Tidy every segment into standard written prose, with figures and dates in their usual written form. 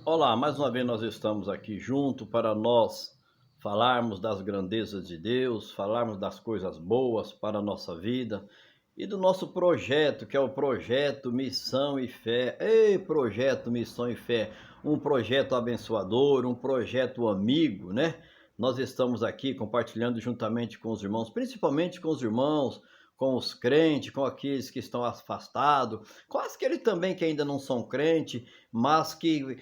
Olá, mais uma vez nós estamos aqui junto para nós falarmos das grandezas de Deus, falarmos das coisas boas para a nossa vida e do nosso projeto, que é o projeto Missão e Fé. Ei, projeto Missão e Fé, um projeto abençoador, um projeto amigo, né? Nós estamos aqui compartilhando juntamente com os irmãos, principalmente com os irmãos, com os crentes, com aqueles que estão afastados, com aqueles também que ainda não são crentes, mas que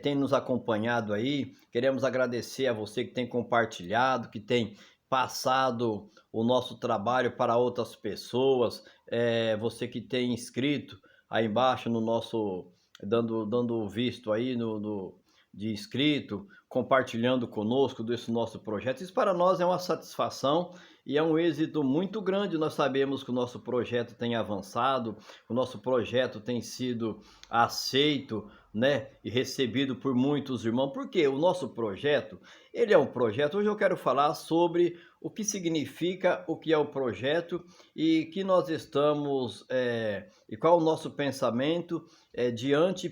tem nos acompanhado aí. Queremos agradecer a você que tem compartilhado, que tem passado o nosso trabalho para outras pessoas, você que tem inscrito aí embaixo no nosso, dando visto aí de inscrito, compartilhando conosco desse nosso projeto. Isso para nós é uma satisfação e é um êxito muito grande. Nós sabemos que o nosso projeto tem avançado, o nosso projeto tem sido aceito, né, e recebido por muitos irmãos, porque o nosso projeto, ele é um projeto. Hoje eu quero falar sobre o que significa, o que é o projeto e que nós estamos, e qual o nosso pensamento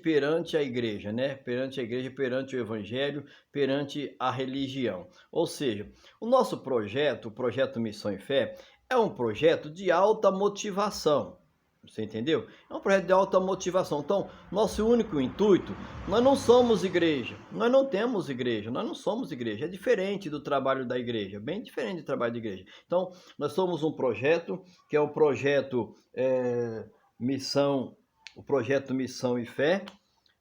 perante a igreja, né, perante a igreja, perante o evangelho, perante a religião. Ou seja, o nosso projeto, o projeto Missão e Fé, é um projeto de alta motivação. Você entendeu? É um projeto de alta motivação. Então, nosso único intuito, nós não somos igreja, nós não temos igreja, nós não somos igreja. É diferente do trabalho da igreja, bem diferente do trabalho da igreja. Então, nós somos um projeto, que é o projeto Missão, o projeto Missão e Fé,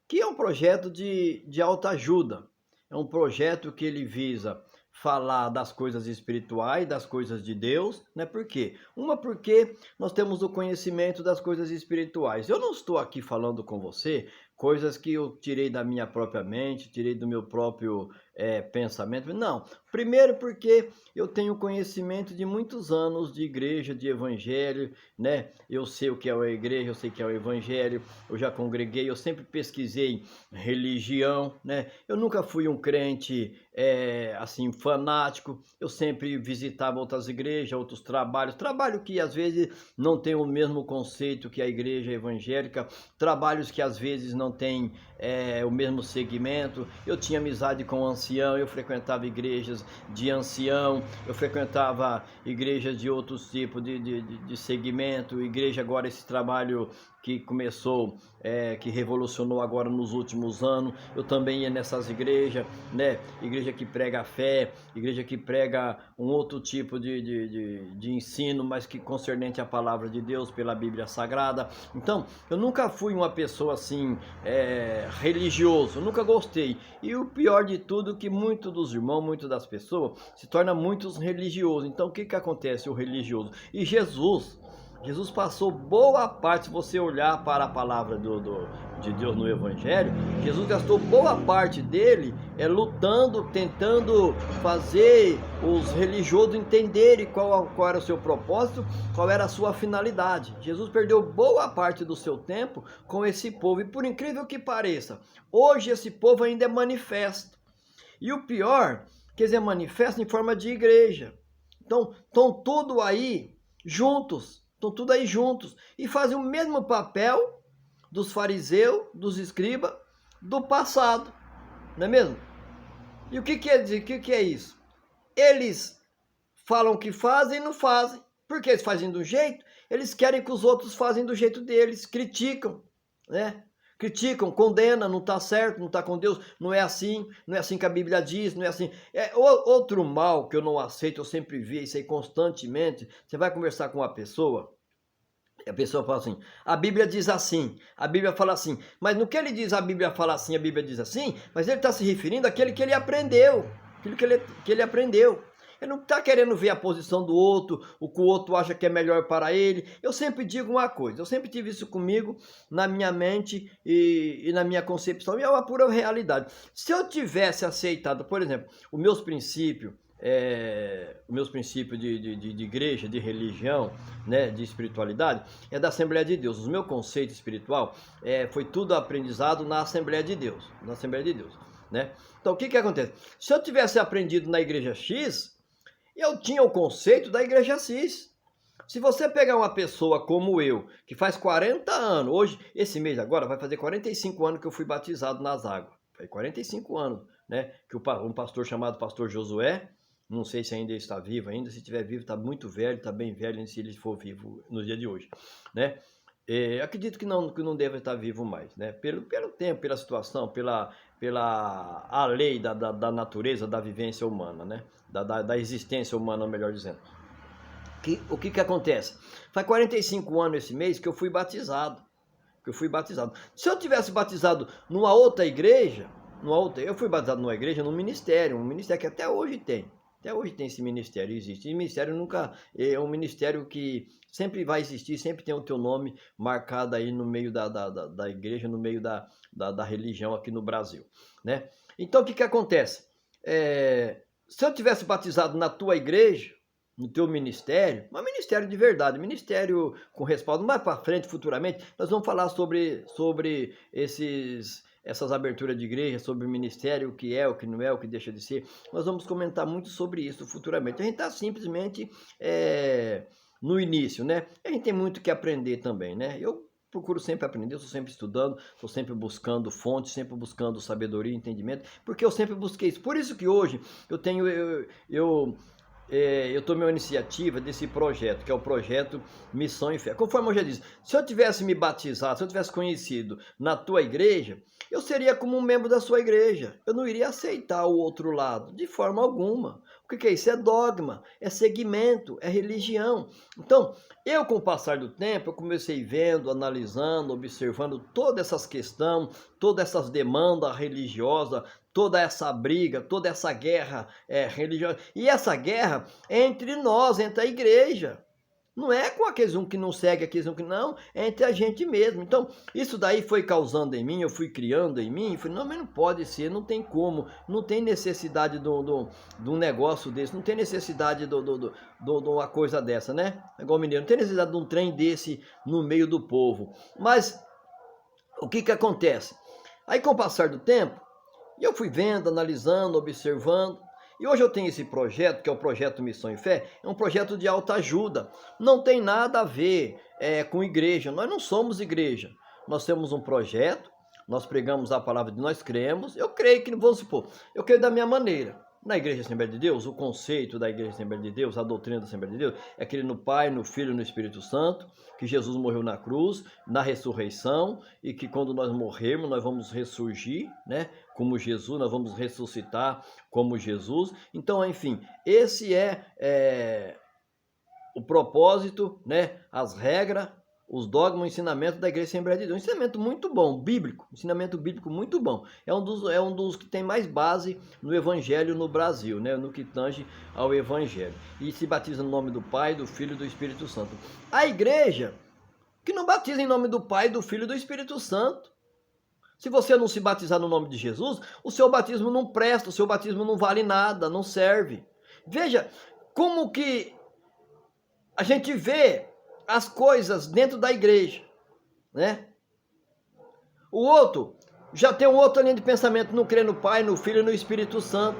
que é um projeto de alta ajuda. É um projeto que ele visa falar das coisas espirituais, das coisas de Deus, né? Por quê? Porque nós temos o conhecimento das coisas espirituais. Eu não estou aqui falando com você coisas que eu tirei da minha própria mente, tirei do meu próprio pensamento. Não. Primeiro porque eu tenho conhecimento de muitos anos de igreja, de evangelho, né? Eu sei o que é a igreja, eu sei o que é o evangelho, eu já congreguei, eu sempre pesquisei religião, né? Eu nunca fui um crente assim fanático. Eu sempre visitava outras igrejas, outros trabalho que às vezes não tem o mesmo conceito que a igreja evangélica, trabalhos que às vezes não tem o mesmo segmento. Eu tinha amizade com ancião, eu frequentava igrejas de ancião, eu frequentava igrejas de outros tipos de segmento, igreja agora, esse trabalho que começou, que revolucionou agora nos últimos anos. Eu também ia nessas igrejas, né? Igreja que prega a fé, igreja que prega um outro tipo de ensino, mas que concernente à palavra de Deus pela Bíblia Sagrada. Então, eu nunca fui uma pessoa assim, religioso, eu nunca gostei. E o pior de tudo é que muitos dos irmãos, muitas das pessoas, se tornam muitos religiosos. Então, o que que acontece o religioso? E Jesus passou boa parte, se você olhar para a palavra de Deus no Evangelho, Jesus gastou boa parte dele lutando, tentando fazer os religiosos entenderem qual era o seu propósito, qual era a sua finalidade. Jesus perdeu boa parte do seu tempo com esse povo, e por incrível que pareça, hoje esse povo ainda é manifesto. E o pior, que eles é manifesto em forma de igreja. Então, estão tudo aí juntos. Estão tudo aí juntos e fazem o mesmo papel dos fariseus, dos escribas, do passado, não é mesmo? E o que quer dizer? O que é isso? Eles falam que fazem e não fazem. Porque eles fazem do jeito, eles querem que os outros fazem do jeito deles, criticam, né? Criticam, condenam, não está certo, não está com Deus, não é assim que a Bíblia diz, não é assim. Outro mal que eu não aceito, eu sempre vi isso aí constantemente. Você vai conversar com uma pessoa, e a pessoa fala assim, a Bíblia diz assim, a Bíblia fala assim, mas no que ele diz a Bíblia fala assim, a Bíblia diz assim, mas ele está se referindo àquele que ele aprendeu, aquilo que ele aprendeu. Ele não está querendo ver a posição do outro, o que o outro acha que é melhor para ele. Eu sempre digo uma coisa, eu sempre tive isso comigo na minha mente e na minha concepção, e é uma pura realidade. Se eu tivesse aceitado, por exemplo, os meus princípios de igreja, de religião, né, de espiritualidade, é da Assembleia de Deus. O meu conceito espiritual foi tudo aprendizado na Assembleia de Deus, né? Então, o que que acontece? Se eu tivesse aprendido na igreja X, eu tinha o conceito da igreja X. Se você pegar uma pessoa como eu, que faz 40 anos, hoje, esse mês agora, vai fazer 45 anos que eu fui batizado nas águas. Faz 45 anos, né? Que um pastor chamado Pastor Josué, não sei se ainda está vivo ainda, se estiver vivo está muito velho, está bem velho, se ele for vivo no dia de hoje, né? Acredito que não deve estar vivo mais, né? Pelo tempo, pela situação, pela a lei da natureza, da vivência humana, né? Da existência humana, melhor dizendo. O que acontece? Faz 45 anos esse mês que eu fui batizado. Se eu tivesse batizado numa outra igreja, eu fui batizado numa igreja, num ministério, um ministério que até hoje tem. Até hoje tem esse ministério, existe. E ministério nunca é um ministério que sempre vai existir, sempre tem o teu nome marcado aí no meio da igreja, no meio da religião aqui no Brasil, né? Então o que acontece? Se eu tivesse batizado na tua igreja, no teu ministério, mas ministério de verdade, ministério com respaldo, mais para frente, futuramente, nós vamos falar sobre essas aberturas de igreja, sobre o ministério, o que é, o que não é, o que deixa de ser. Nós vamos comentar muito sobre isso futuramente. A gente está simplesmente no início, né? A gente tem muito que aprender também, né? Eu procuro sempre aprender, estou sempre estudando, estou sempre buscando fontes, sempre buscando sabedoria e entendimento, porque eu sempre busquei isso. Por isso que hoje eu tomei uma iniciativa desse projeto, que é o projeto Missão e Fé. Conforme eu já disse, se eu tivesse me batizado, se eu tivesse conhecido na tua igreja, eu seria como um membro da sua igreja. Eu não iria aceitar o outro lado, de forma alguma. O que é isso? É dogma, é segmento, é religião. Então, com o passar do tempo, eu comecei vendo, analisando, observando todas essas questões, todas essas demandas religiosas, toda essa briga, toda essa guerra religiosa. E essa guerra é entre nós, entre a igreja. Não é com aqueles que não seguem, aqueles que não, é entre a gente mesmo. Então, isso daí foi causando em mim, eu fui criando em mim, falei, não, mas não pode ser, não tem como, não tem necessidade de um negócio desse, não tem necessidade de uma coisa dessa, né? Igual mineiro, não tem necessidade de um trem desse no meio do povo. Mas, o que acontece? Aí, com o passar do tempo, eu fui vendo, analisando, observando, e hoje eu tenho esse projeto, que é o projeto Missão e Fé, é um projeto de autoajuda. Não tem nada a ver com igreja, nós não somos igreja. Nós temos um projeto, nós pregamos a palavra de nós cremos, eu creio que, vamos supor, eu creio da minha maneira. Na Igreja Assembleia de Deus, o conceito da Igreja Assembleia de Deus, a doutrina da Assembleia de Deus, é aquele no Pai, no Filho e no Espírito Santo, que Jesus morreu na cruz, na ressurreição, e que quando nós morrermos, nós vamos ressurgir, né? Como Jesus, nós vamos ressuscitar como Jesus. Então, enfim, esse é o propósito, né? As regras, os dogmas, o ensinamento da Igreja Assembleia de Deus. Um ensinamento muito bom, bíblico, ensinamento bíblico muito bom. É um dos que tem mais base no Evangelho no Brasil, né? No que tange ao Evangelho. E se batiza no nome do Pai, do Filho e do Espírito Santo. A igreja que não batiza em nome do Pai, do Filho e do Espírito Santo. Se você não se batizar no nome de Jesus, o seu batismo não presta, o seu batismo não vale nada, não serve. Veja como que a gente vê as coisas dentro da igreja, né? O outro já tem outra linha de pensamento, não crê no Pai, no Filho e no Espírito Santo.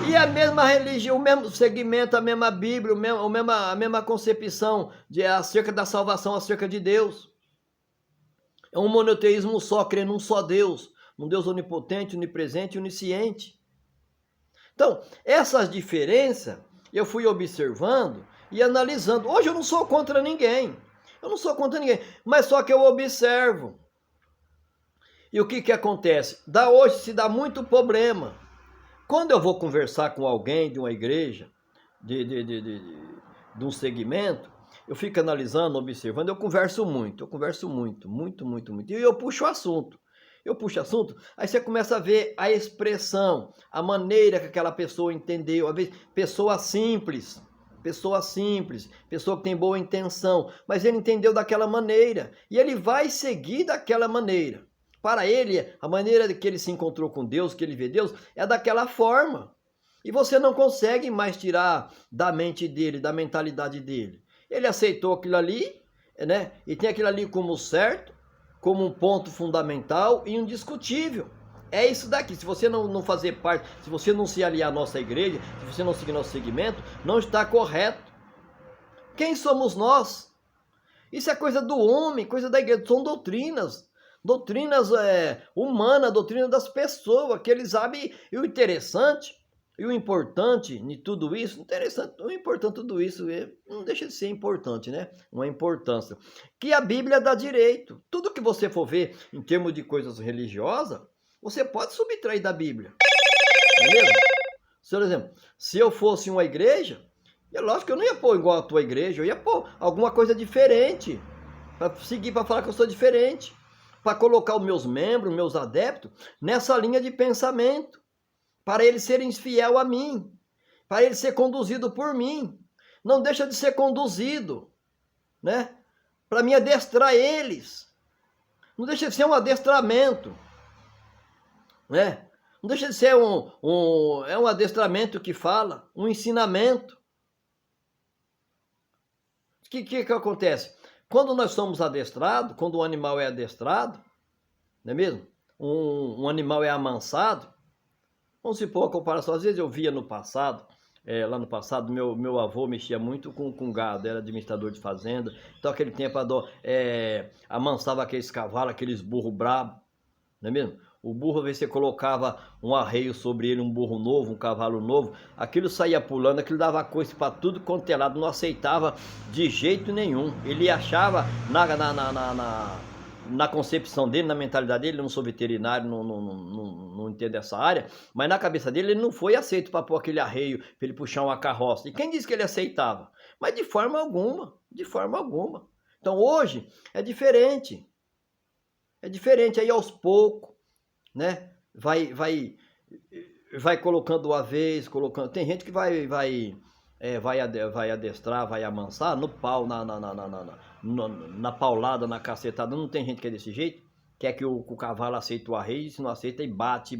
E a mesma religião, o mesmo segmento, a mesma Bíblia, a mesma concepção acerca da salvação, acerca de Deus. É um monoteísmo só, crê num só Deus, um Deus onipotente, onipresente e onisciente. Então, essas diferenças eu fui observando e analisando. Hoje eu não sou contra ninguém. Mas só que eu observo. E o que acontece? Hoje se dá muito problema. Quando eu vou conversar com alguém de uma igreja, de um segmento, eu fico analisando, observando, eu converso muito. E eu puxo o assunto. Aí você começa a ver a expressão, a maneira que aquela pessoa entendeu. Às vezes, pessoa que tem boa intenção, mas ele entendeu daquela maneira, e ele vai seguir daquela maneira. Para ele, a maneira que ele se encontrou com Deus, que ele vê Deus, é daquela forma. E você não consegue mais tirar da mente dele, da mentalidade dele. Ele aceitou aquilo ali, né? E tem aquilo ali como certo, como um ponto fundamental e indiscutível. É isso daqui. Se você não fazer parte, se você não se aliar à nossa igreja, se você não seguir nosso segmento, não está correto. Quem somos nós? Isso é coisa do homem, coisa da igreja. São doutrinas. doutrinas humanas, doutrina das pessoas, que eles sabem. E o interessante e o importante de tudo isso, o importante de tudo isso não deixa de ser importante, né? Uma importância. Que a Bíblia dá direito. Tudo que você for ver em termos de coisas religiosas, você pode subtrair da Bíblia. Não é mesmo? Por exemplo, se eu fosse uma igreja, é lógico que eu não ia pôr igual a tua igreja, eu ia pôr alguma coisa diferente, para seguir, para falar que eu sou diferente, para colocar os meus membros, meus adeptos, nessa linha de pensamento, para eles serem fiel a mim, para eles ser conduzido por mim. Não deixa de ser conduzido, né? Para me adestrar eles. Não deixa de ser um adestramento, né? Não deixa de ser um adestramento que fala, um ensinamento. O que acontece? Quando nós somos adestrados, quando o animal é adestrado, não é mesmo? Um animal é amansado. Vamos supor a comparação. Às vezes eu via no passado, lá no passado, meu avô mexia muito com gado, era administrador de fazenda. Então aquele tempo amansava aqueles cavalos, aqueles burros bravos, não é mesmo? O burro, às vezes você colocava um arreio sobre ele, um burro novo, um cavalo novo, aquilo saía pulando, aquilo dava coice para tudo quanto é lado, não aceitava de jeito nenhum. Ele achava na concepção dele, na mentalidade dele, eu não sou veterinário, não entendo essa área, mas na cabeça dele ele não foi aceito para pôr aquele arreio, para ele puxar uma carroça. E quem disse que ele aceitava? Mas de forma alguma, de forma alguma. Então hoje é diferente aí aos poucos, né? Vai colocando uma vez, colocando. Tem gente que vai adestrar, vai amansar no pau, na paulada, na cacetada. Não tem gente que é desse jeito. Quer que o cavalo aceite o arreio, se não aceita, e bate,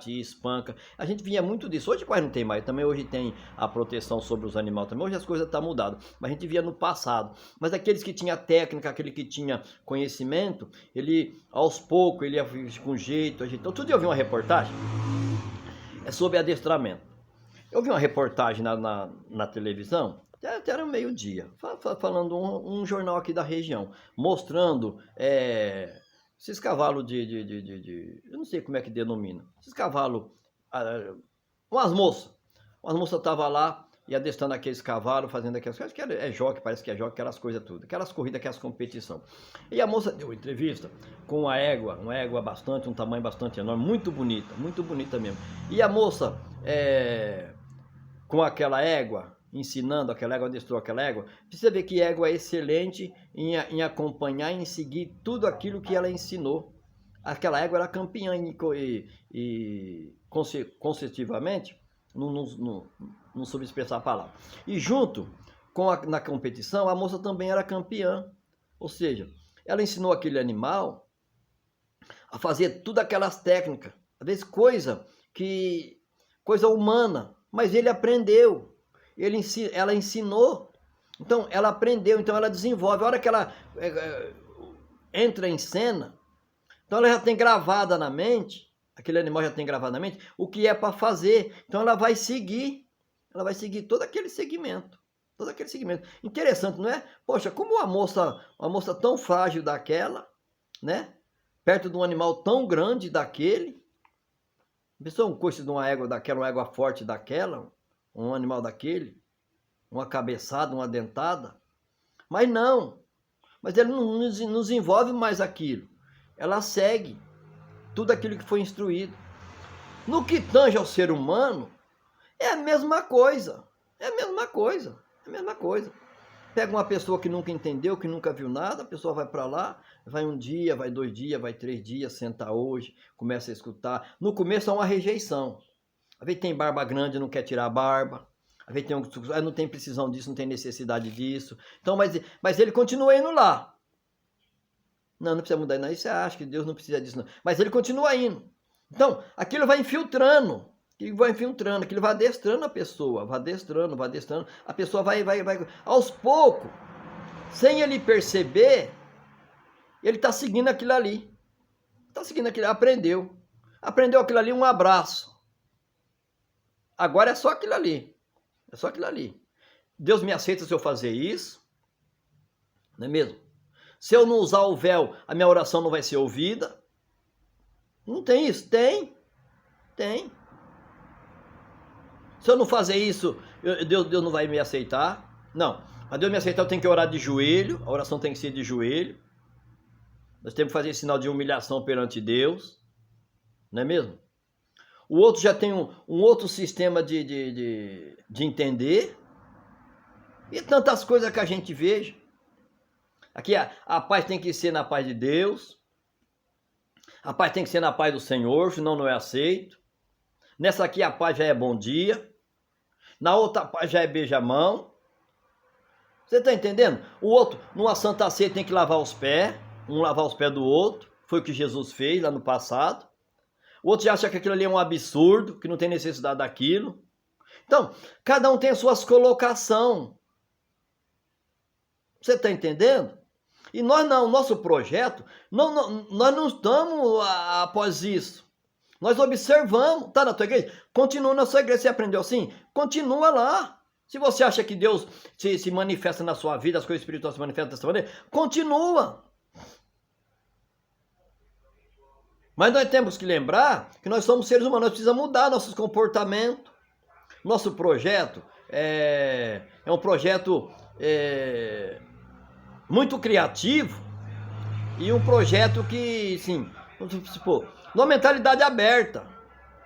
e espanca. A gente vinha muito disso. Hoje quase não tem mais. Também hoje tem a proteção sobre os animais. Também hoje as coisas estão mudadas. Mas a gente via no passado. Mas aqueles que tinham técnica, aquele que tinha conhecimento, ele, aos poucos, ele ia com jeito, ajeitando. Outro dia eu vi uma reportagem sobre adestramento. Eu vi uma reportagem na televisão, até era meio-dia, falando um jornal aqui da região, mostrando esses cavalos eu não sei como é que denomina, esses cavalos, umas moças estavam lá e adestrando aqueles cavalos, fazendo aquelas coisas, que é jockey, parece que é jockey, aquelas coisas tudo, aquelas corridas, aquelas competição. E a moça deu entrevista com uma égua bastante, um tamanho bastante enorme, muito bonita mesmo. E a moça, com aquela égua, ensinando aquela égua, adestrou aquela égua, precisa ver que égua é excelente em acompanhar e em seguir tudo aquilo que ela ensinou. Aquela égua era campeã e consecutivamente, não soube expressar a palavra. E junto na competição, a moça também era campeã. Ou seja, ela ensinou aquele animal a fazer tudo aquelas técnicas, às vezes coisa humana, mas ele aprendeu, ela ensinou, então ela aprendeu, então ela desenvolve. A hora que ela entra em cena, então ela já tem gravada na mente, aquele animal já tem gravado na mente o que é para fazer, então ela vai seguir todo aquele segmento. Interessante, não é? Poxa, como uma moça tão frágil daquela, né? Perto de um animal tão grande daquele. Pensou um coice de uma égua daquela, uma égua forte daquela, um animal daquele, uma cabeçada, uma dentada. Mas não. Mas ele não desenvolve mais aquilo. Ela segue tudo aquilo que foi instruído. No que tange ao ser humano, é a mesma coisa. Pega uma pessoa que nunca entendeu, que nunca viu nada, a pessoa vai para lá, vai um dia, vai 2 dias, vai 3 dias, senta hoje, começa a escutar. No começo é uma rejeição. Às vezes tem barba grande, não quer tirar a barba. Às vezes não tem precisão disso, não tem necessidade disso. Então, mas ele continua indo lá. Não precisa mudar, não. Isso você acha que Deus não precisa disso, não. Mas ele continua indo. Então, aquilo vai infiltrando. Aquilo vai adestrando a pessoa, vai adestrando. A pessoa vai, aos poucos, sem ele perceber, ele está seguindo aquilo ali. Aprendeu aquilo ali, um abraço. Agora é só aquilo ali. Deus me aceita se eu fazer isso, não é mesmo? Se eu não usar o véu, a minha oração não vai ser ouvida? Não tem isso? Tem. Tem. Se eu não fazer isso, Deus não vai me aceitar? Não. Para Deus me aceitar, eu tenho que orar de joelho. A oração tem que ser de joelho. Nós temos que fazer esse sinal de humilhação perante Deus. Não é mesmo? O outro já tem um outro sistema de entender. E tantas coisas que a gente veja. Aqui a paz tem que ser na paz de Deus. A paz tem que ser na paz do Senhor, senão não é aceito. Nessa aqui a paz já é bom dia. Na outra a paz já é beija-mão. Você está entendendo? O outro, numa Santa Ceia, tem que lavar os pés. Um lavar os pés do outro. Foi o que Jesus fez lá no passado. O outro já acha que aquilo ali é um absurdo, que não tem necessidade daquilo. Então, cada um tem as suas colocações. Você está entendendo? E nós não, nosso projeto, nós não estamos após isso. Nós observamos, tá na tua igreja? Continua na sua igreja, você aprendeu assim? Continua lá. Se você acha que Deus se manifesta na sua vida, as coisas espirituais se manifestam dessa maneira, continua. Mas nós temos que lembrar que nós somos seres humanos, nós precisamos mudar nossos comportamentos. Nosso projeto é um projeto muito criativo e um projeto que, sim, numa mentalidade aberta.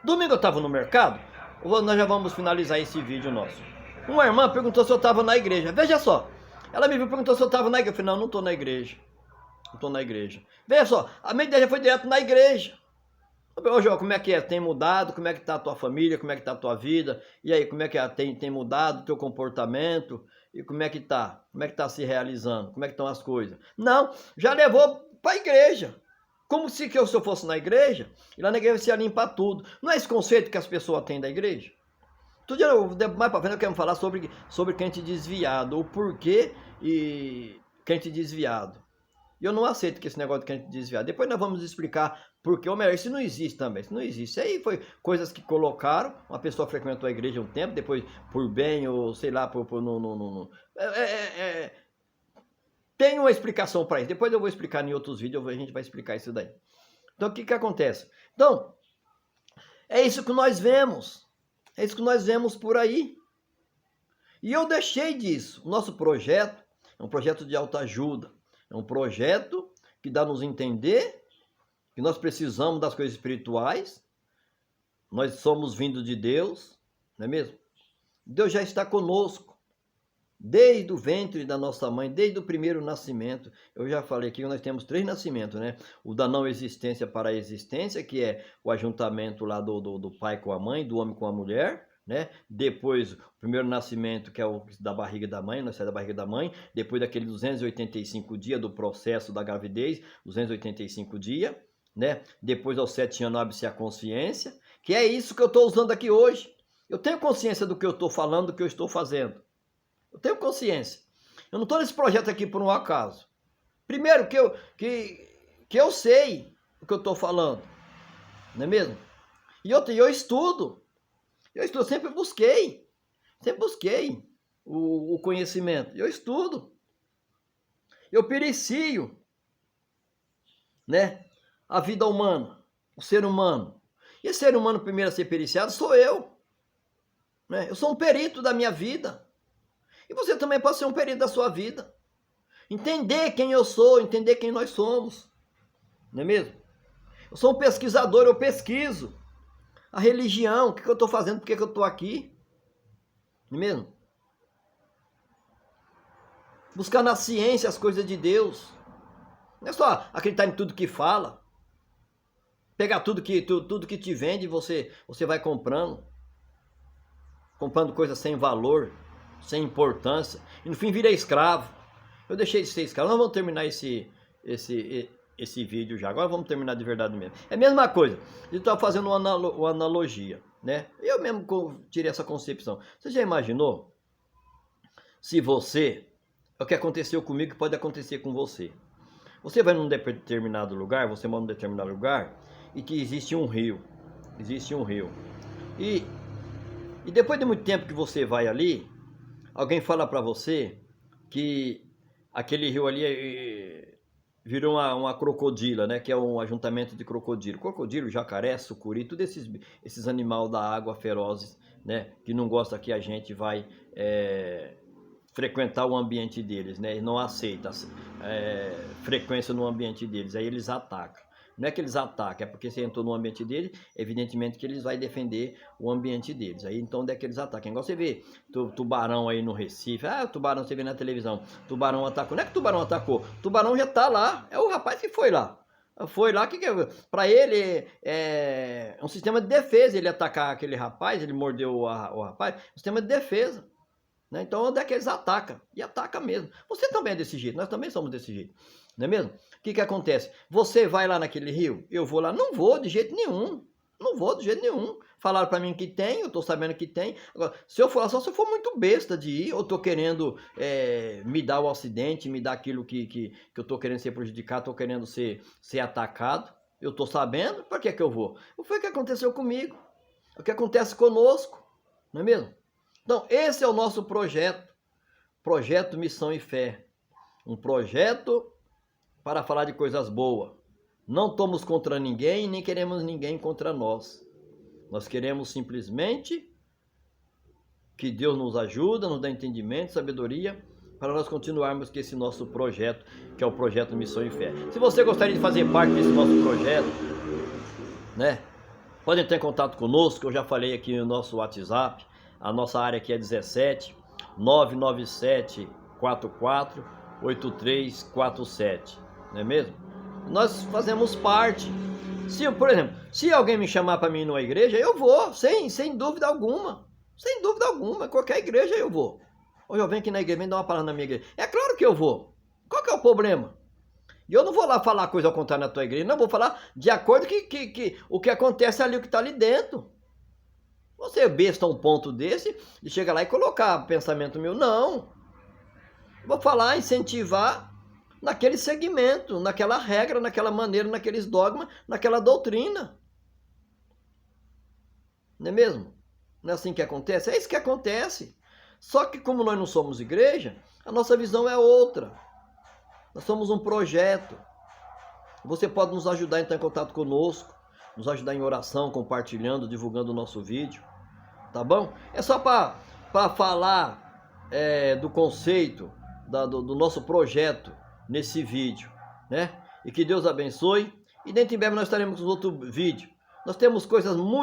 Domingo eu estava no mercado, nós já vamos finalizar esse vídeo nosso. Uma irmã perguntou se eu estava na igreja. Veja só, ela me viu e perguntou se eu estava na igreja. Eu falei, não estou na igreja. Não estou na igreja. Veja só, a minha ideia foi direto na igreja. Ô João, como é que é? Tem mudado? Como é que está a tua família? Como é que está a tua vida? E aí, como é que é? Tem mudado o teu comportamento? E como é que está? Como é que está se realizando? Como é que estão as coisas? Não, já levou para a igreja. Como se eu fosse na igreja, e lá na igreja você ia limpar tudo. Não é esse conceito que as pessoas têm da igreja? Todo dia, mais para frente, eu quero falar sobre crente desviado, o porquê e crente desviado. E eu não aceito que esse negócio de crente desviado. Depois nós vamos explicar por quê, ou melhor, isso não existe também. Isso não existe. Isso aí foi coisas que colocaram, uma pessoa frequentou a igreja um tempo, depois por bem, ou sei lá, tem uma explicação para isso. Depois eu vou explicar em outros vídeos, a gente vai explicar isso daí. Então o que acontece? Então, é isso que nós vemos. É isso que nós vemos por aí. E eu deixei disso. O nosso projeto é um projeto de autoajuda. É um projeto que dá a nos entender que nós precisamos das coisas espirituais. Nós somos vindos de Deus, não é mesmo? Deus já está conosco. Desde o ventre da nossa mãe, desde o primeiro nascimento. Eu já falei aqui que nós temos 3 nascimentos, né? O da não existência para a existência, que é o ajuntamento lá do pai com a mãe, do homem com a mulher, né? Depois, o primeiro nascimento, que é o da barriga da mãe, nós saímos da barriga da mãe. Depois daquele 285 dias do processo da gravidez, 285 dias, né? Depois, aos 7 anos, abre-se a consciência, que é isso que eu estou usando aqui hoje. Eu tenho consciência do que eu estou falando, do que eu estou fazendo. Eu tenho consciência. Eu não estou nesse projeto aqui por um acaso. Primeiro, que eu sei o que eu estou falando. Não é mesmo? E eu estudo. Eu sempre busquei. Sempre busquei o conhecimento. Eu estudo. Eu pericio, né? A vida humana. O ser humano. E esse ser humano primeiro a ser periciado sou eu. Né? Eu sou um perito da minha vida. E você também pode ser um perito da sua vida. Entender quem eu sou, entender quem nós somos. Não é mesmo? Eu sou um pesquisador, eu pesquiso a religião, o que eu estou fazendo, por que eu estou aqui. Não é mesmo? Buscar na ciência as coisas de Deus. Não é só acreditar em tudo que fala. Pegar tudo que te vende, você vai comprando. Comprando coisas sem valor, sem importância, e no fim vira escravo. Eu deixei de ser escravo. Nós vamos terminar esse vídeo já. Agora vamos terminar de verdade mesmo. É a mesma coisa. Eu estava fazendo uma analogia, né? Eu mesmo tirei essa concepção. Você já imaginou se você... É o que aconteceu comigo que pode acontecer com você. Você vai num determinado lugar, você mora num determinado lugar, e que existe um rio. Existe um rio. E depois de muito tempo que você vai ali, alguém fala para você que aquele rio ali virou uma crocodila, né? Que é um ajuntamento de crocodilo. Crocodilo, jacaré, sucuri, todos esses animais da água ferozes, né? Que não gosta que a gente vai frequentar o ambiente deles, né? E não aceita frequência no ambiente deles. Aí eles atacam. Não é que eles atacam, é porque você entrou no ambiente deles, evidentemente que eles vão defender o ambiente deles. Aí então onde é que eles atacam? Igual você vê tubarão aí no Recife. Ah, o tubarão você vê na televisão. Tubarão atacou. Não é que o tubarão atacou. O tubarão já tá lá. É o rapaz que foi lá. Foi lá que para ele é um sistema de defesa. Ele atacar aquele rapaz, ele mordeu o rapaz. Um sistema de defesa. Né? Então onde é que eles atacam? E ataca mesmo. Você também é desse jeito. Nós também somos desse jeito. Não é mesmo? O que acontece? Você vai lá naquele rio? Eu vou lá? Não vou de jeito nenhum. Não vou de jeito nenhum. Falaram para mim que tem, eu tô sabendo que tem. Agora, se eu for lá, só se eu for muito besta de ir, eu tô querendo me dar o acidente, me dar aquilo que eu tô querendo ser prejudicado, tô querendo ser atacado. Eu tô sabendo, para que eu vou? Foi o que aconteceu comigo. O que acontece conosco, não é mesmo? Então, esse é o nosso projeto. Projeto Missão e Fé. Um projeto para falar de coisas boas. Não estamos contra ninguém, nem queremos ninguém contra nós. Nós queremos simplesmente que Deus nos ajude, nos dê entendimento, sabedoria, para nós continuarmos com esse nosso projeto, que é o projeto Missão e Fé. Se você gostaria de fazer parte desse nosso projeto, né? Pode entrar em contato conosco, eu já falei aqui no nosso WhatsApp, a nossa área aqui é 17 997 44 8347, não é mesmo? Nós fazemos parte. Se, por exemplo, se alguém me chamar para mim numa igreja, eu vou, sem dúvida alguma. Sem dúvida alguma, qualquer igreja eu vou. Hoje eu venho aqui na igreja, vem dar uma palavra na minha igreja. É claro que eu vou. Qual que é o problema? E eu não vou lá falar coisa ao contrário na tua igreja, não, vou falar de acordo que o que acontece ali, o que está ali dentro. Você é besta a um ponto desse, de chegar lá e colocar pensamento meu, não. Vou falar, incentivar naquele segmento, naquela regra, naquela maneira, naqueles dogmas, naquela doutrina. Não é mesmo? Não é assim que acontece? É isso que acontece. Só que como nós não somos igreja, a nossa visão é outra. Nós somos um projeto. Você pode nos ajudar a entrar em contato conosco, nos ajudar em oração, compartilhando, divulgando o nosso vídeo. Tá bom? É só para falar do conceito do nosso projeto nesse vídeo, né? E que Deus abençoe. E dentro em breve nós estaremos com outro vídeo. Nós temos coisas muito